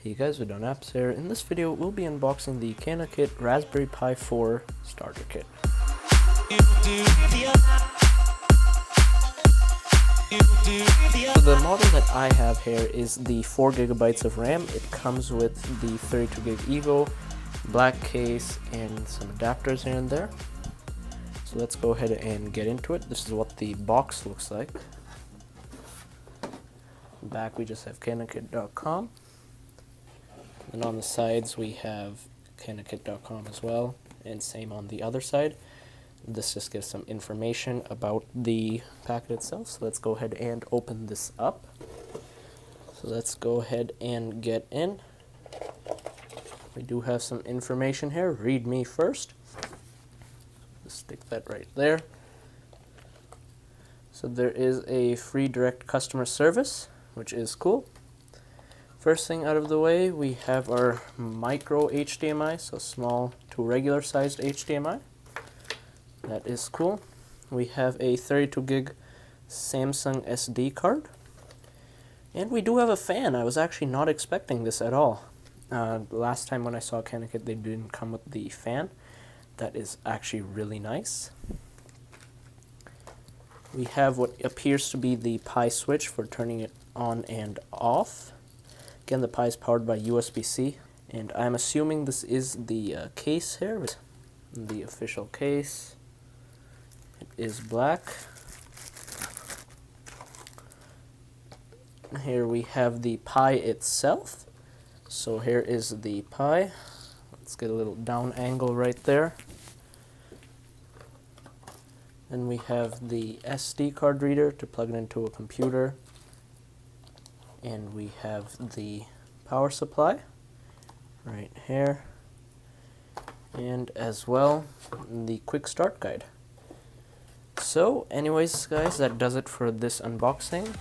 Hey guys, Vedant Apps here. In this video, we'll be unboxing the CanaKit Raspberry Pi 4 starter kit. So the model that I have here is the 4 GB of RAM. It comes with the 32 GB Evo, black case, and some adapters here and there. So let's go ahead and get into it. This is what the box looks like. Back we just have CanaKit.com. And on the sides we have CanaKit.com as well, and same on the other side. This just gives some information about the packet itself. So let's go ahead and open this up. So let's go ahead and get in. We do have some information here. Read me first. Just stick that right there. So there is a free direct customer service, which is cool. First thing out of the way, we have our micro HDMI, so small to regular sized HDMI. That is cool. We have a 32 gig Samsung SD card. And we do have a fan. I was actually not expecting this at all. Last time when I saw CanaKit, they didn't come with the fan. That is actually really nice. We have what appears to be the Pi switch for turning it on and off. Again, the Pi is powered by USB-C, and I'm assuming this is the case here, the official case. It is black. Here we have the Pi itself. So here is the Pi. Let's get a little down angle right there. Then we have the SD card reader to plug it into a computer. And we have the power supply right here, and as well the quick start guide. So anyways guys, that does it for this unboxing.